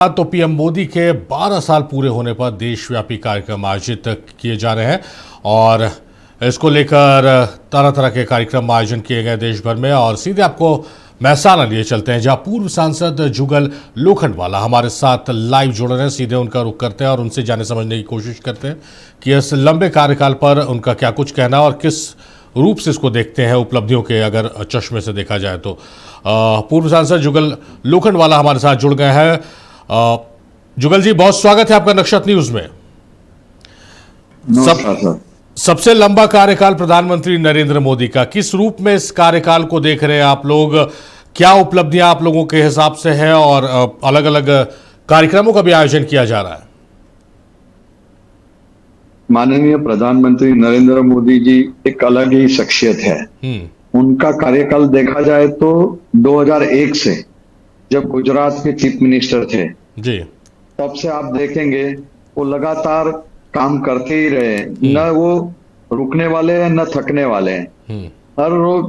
तो पीएम मोदी के 12 साल पूरे होने पर देशव्यापी कार्यक्रम आयोजित किए जा रहे हैं और इसको लेकर तरह तरह के कार्यक्रम आयोजन किए गए देश भर में। और सीधे आपको महसाना लिए चलते हैं, जहां पूर्व सांसद जुगल लोखंडवाला हमारे साथ लाइव जुड़ रहे हैं। सीधे उनका रुख करते हैं और उनसे जाने समझने की कोशिश करते हैं कि इस लंबे कार्यकाल पर उनका क्या कुछ कहना और किस रूप से इसको देखते हैं, उपलब्धियों के अगर चश्मे से देखा जाए तो। पूर्व सांसद जुगल लोखंडवाला हमारे साथ जुड़ गए हैं। जुगल जी, बहुत स्वागत है आपका नक्षत्र न्यूज में। सबसे लंबा कार्यकाल प्रधानमंत्री नरेंद्र मोदी का, किस रूप में इस कार्यकाल को देख रहे हैं आप लोग? क्या उपलब्धियां आप लोगों के हिसाब से है और अलग अलग कार्यक्रमों का भी आयोजन किया जा रहा है? माननीय प्रधानमंत्री नरेंद्र मोदी जी एक अलग ही शख्सियत है। उनका कार्यकाल देखा जाए तो 2001 से जब गुजरात के चीफ मिनिस्टर थे जी, तब से आप देखेंगे वो लगातार काम करते ही रहे, न वो रुकने वाले हैं न थकने वाले हैं। हर रोज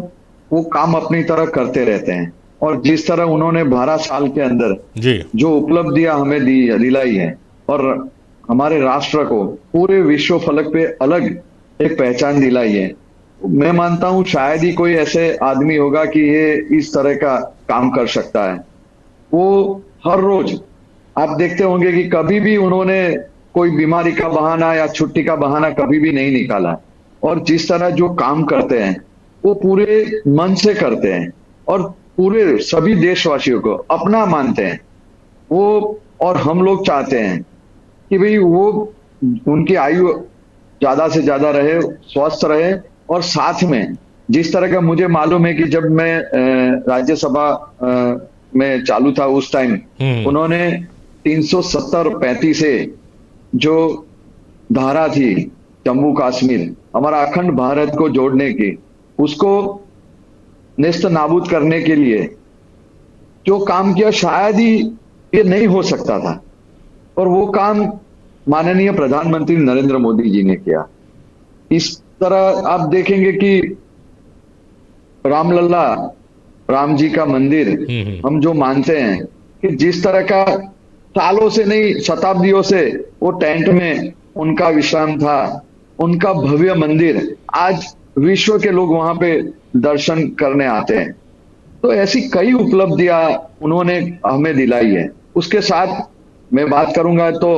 वो काम अपनी तरह करते रहते हैं और जिस तरह उन्होंने 12 साल के अंदर जी जो उपलब्धियां हमें दिलाई है और हमारे राष्ट्र को पूरे विश्व फलक पे अलग एक पहचान दिलाई है, मैं मानता हूं शायद ही कोई ऐसे आदमी होगा कि ये इस तरह का काम कर सकता है। वो हर रोज आप देखते होंगे कि कभी भी उन्होंने कोई बीमारी का बहाना या छुट्टी का बहाना कभी भी नहीं निकाला और जिस तरह जो काम करते हैं वो पूरे मन से करते हैं और पूरे सभी देशवासियों को अपना मानते हैं वो। और हम लोग चाहते हैं कि भाई वो उनकी आयु ज्यादा से ज्यादा रहे, स्वस्थ रहे और साथ में जिस तरह का मुझे मालूम है कि जब मैं राज्यसभा में चालू था उस टाइम उन्होंने 370-35 से जो धारा थी जम्मू कश्मीर हमारा अखंड भारत को जोड़ने की, उसको नेस्त नाबूद करने के लिए जो काम किया शायद ही ये नहीं हो सकता था और वो काम माननीय प्रधानमंत्री नरेंद्र मोदी जी ने किया। इस तरह आप देखेंगे कि रामलला राम जी का मंदिर हम जो मानते हैं कि जिस तरह का सालों से नहीं शताब्दियों से वो टेंट में उनका विश्राम था, उनका भव्य मंदिर आज विश्व के लोग वहां पे दर्शन करने आते हैं। तो ऐसी कई उपलब्धियां उन्होंने हमें दिलाई है। उसके साथ मैं बात करूंगा तो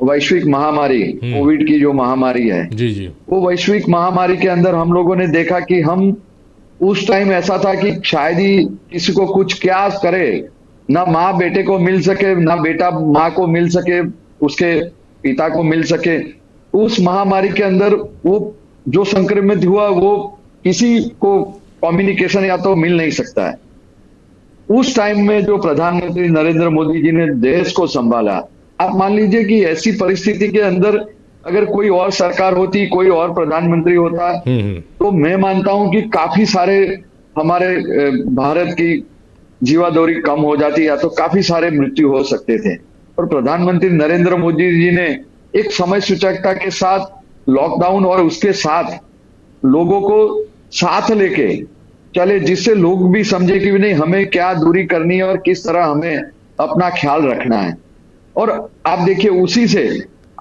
वैश्विक महामारी कोविड की जो महामारी है जी जी, वो वैश्विक महामारी के अंदर हम लोगों ने देखा कि हम उस टाइम ऐसा था कि शायद ही किसी को कुछ क्या करे, ना माँ बेटे को मिल सके, ना बेटा माँ को मिल सके, उसके पिता को मिल सके। उस महामारी के अंदर वो जो संक्रमित हुआ वो किसी को कम्युनिकेशन या तो मिल नहीं सकता है। उस टाइम में जो प्रधानमंत्री नरेंद्र मोदी जी ने देश को संभाला, आप मान लीजिए कि ऐसी परिस्थिति के अंदर अगर कोई और सरकार होती, कोई और प्रधानमंत्री होता तो मैं मानता हूं कि काफी सारे हमारे भारत की जीवादौरी कम हो जाती या तो काफी सारे मृत्यु हो सकते थे। और प्रधानमंत्री नरेंद्र मोदी जी ने एक समय सूचकता के साथ लॉकडाउन और उसके साथ लोगों को साथ लेके चले, जिससे लोग भी समझे कि नहीं हमें क्या दूरी करनी है और किस तरह हमें अपना ख्याल रखना है। और आप देखिए उसी से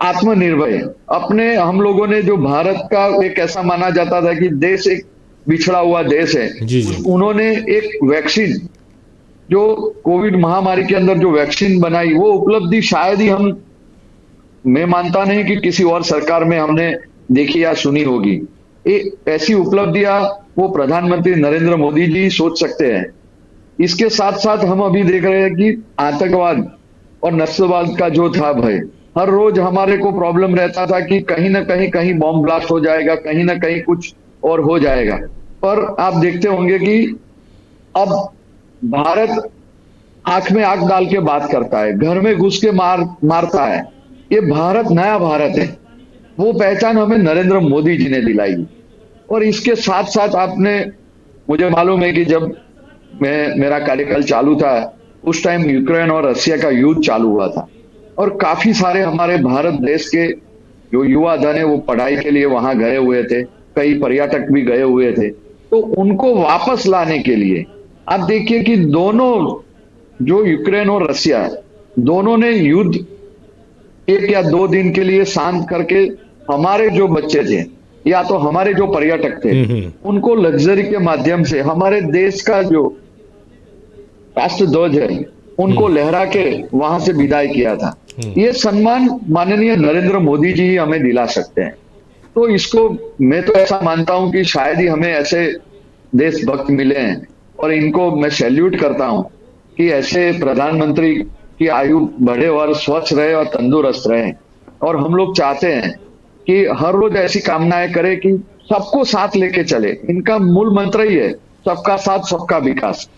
आत्मनिर्भर अपने हम लोगों ने जो भारत का एक ऐसा माना जाता था कि देश एक बिछड़ा हुआ देश है जी जी। उन्होंने एक वैक्सीन जो कोविड महामारी के अंदर जो वैक्सीन बनाई वो उपलब्धि शायद ही मैं मानता नहीं कि किसी और सरकार में हमने देखी या सुनी होगी। ऐसी उपलब्धियां वो प्रधानमंत्री नरेंद्र मोदी जी सोच सकते हैं। इसके साथ साथ हम अभी देख रहे हैं कि आतंकवाद और नस्लवाद का जो था भय, हर रोज हमारे को प्रॉब्लम रहता था कि कहीं ना कहीं बॉम्ब ब्लास्ट हो जाएगा, कहीं ना कहीं कुछ और हो जाएगा। पर आप देखते होंगे कि अब भारत आंख में आंख डाल के बात करता है, घर में घुस के मारता है। ये भारत नया भारत है, वो पहचान हमें नरेंद्र मोदी जी ने दिलाई। और इसके साथ साथ आपने मुझे मालूम है कि जब मेरा कार्यकाल चालू था उस टाइम यूक्रेन और रशिया का युद्ध चालू हुआ था और काफी सारे हमारे भारत देश के जो युवा धन है वो पढ़ाई के लिए वहां गए हुए थे, कई पर्यटक भी गए हुए थे। तो उनको वापस लाने के लिए आप देखिए कि दोनों जो यूक्रेन और रशिया दोनों ने युद्ध 1 या 2 दिन के लिए शांत करके हमारे जो बच्चे थे या तो हमारे जो पर्यटक थे उनको लग्जरी के माध्यम से हमारे देश का जो राष्ट्र ध्वज है उनको लहरा के वहां से विदाई किया था। ये सम्मान माननीय नरेंद्र मोदी जी ही हमें दिला सकते हैं। तो इसको मैं तो ऐसा मानता हूं कि शायद ही हमें ऐसे देशभक्त मिले हैं और इनको मैं सैल्यूट करता हूं कि ऐसे प्रधानमंत्री की आयु बढ़े और स्वस्थ रहे और तंदुरुस्त रहे। और हम लोग चाहते हैं कि हर रोज ऐसी कामनाएं करें कि सबको साथ लेके चले। इनका मूल मंत्र ही है सबका साथ सबका विकास।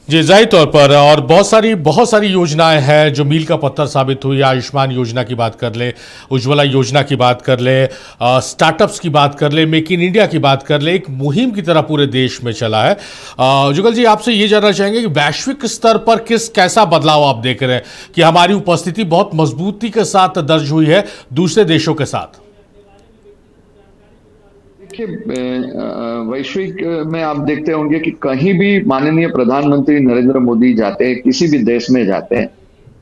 जी, जाहिर तौर पर और बहुत सारी योजनाएं हैं जो मील का पत्थर साबित हुई। आयुष्मान योजना की बात कर ले, उज्ज्वला योजना की बात कर ले, स्टार्टअप्स की बात कर ले, मेक इन इंडिया की बात कर ले, एक मुहिम की तरह पूरे देश में चला है। जुगल जी, आपसे ये जानना चाहेंगे कि वैश्विक स्तर पर कैसा बदलाव आप देख रहे हैं कि हमारी उपस्थिति बहुत मजबूती के साथ दर्ज हुई है दूसरे देशों के साथ? वैश्विक में आप देखते होंगे कि कहीं भी माननीय प्रधानमंत्री नरेंद्र मोदी जाते हैं, किसी भी देश में जाते हैं,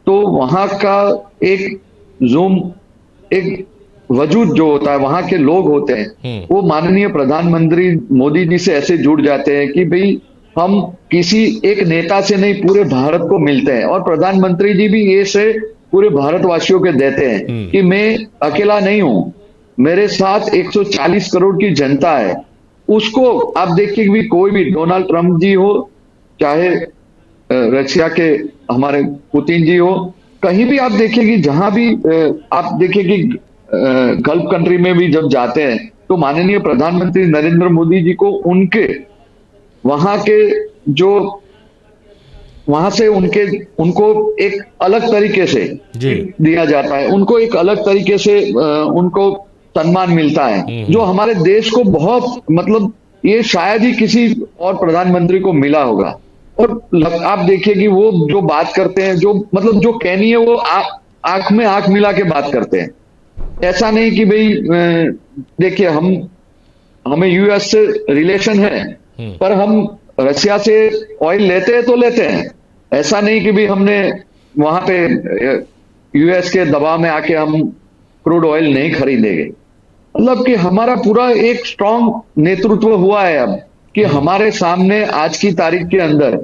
तो वहां का एक वजूद जो होता है, वहां के लोग होते हैं, वो माननीय प्रधानमंत्री मोदी जी से ऐसे जुड़ जाते हैं कि भाई हम किसी एक नेता से नहीं पूरे भारत को मिलते हैं। और प्रधानमंत्री जी भी ये से पूरे भारतवासियों के देते हैं कि मैं अकेला नहीं हूं, मेरे साथ 140 करोड़ की जनता है। उसको आप देखिए भी कोई भी डोनाल्ड ट्रंप जी हो, चाहे रशिया के हमारे पुतिन जी हो, कहीं भी आप देखिए कि जहां भी आप देखिए कि गल्फ कंट्री में भी जब जाते हैं तो माननीय प्रधानमंत्री नरेंद्र मोदी जी को उनके वहां के जो वहां से उनको एक अलग तरीके से दिया जाता है, उनको एक अलग तरीके से उनको सम्मान मिलता है, जो हमारे देश को बहुत मतलब ये शायद ही किसी और प्रधानमंत्री को मिला होगा। और आप देखिए कि वो जो बात करते हैं, जो मतलब जो कहनी है वो आंख में आंख मिला के बात करते हैं। ऐसा नहीं कि भाई देखिए हमें यूएस से रिलेशन है पर हम रशिया से ऑयल लेते हैं तो लेते हैं। ऐसा नहीं कि भी हमने वहां पे यूएस के दबाव में आके हम क्रूड ऑयल नहीं खरीदेंगे। मतलब कि हमारा पूरा एक स्ट्रांग नेतृत्व हुआ है अब कि हमारे सामने आज की तारीख के अंदर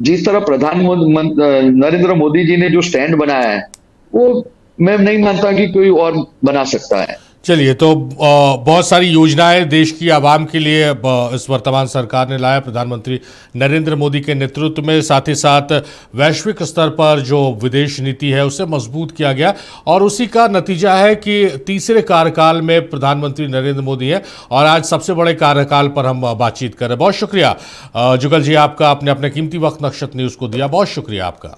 जिस तरह प्रधानमंत्री नरेंद्र मोदी जी ने जो स्टैंड बनाया है वो मैं नहीं मानता कि कोई और बना सकता है। चलिए, तो बहुत सारी योजनाएं देश की आवाम के लिए इस वर्तमान सरकार ने लाया प्रधानमंत्री नरेंद्र मोदी के नेतृत्व में। साथ ही साथ वैश्विक स्तर पर जो विदेश नीति है उसे मजबूत किया गया और उसी का नतीजा है कि तीसरे कार्यकाल में प्रधानमंत्री नरेंद्र मोदी है और आज सबसे बड़े कार्यकाल पर हम बातचीत कर रहे हैं। बहुत शुक्रिया जुगल जी आपका, आपने अपने कीमती वक्त नक्षत्र न्यूज़ को दिया। बहुत शुक्रिया आपका।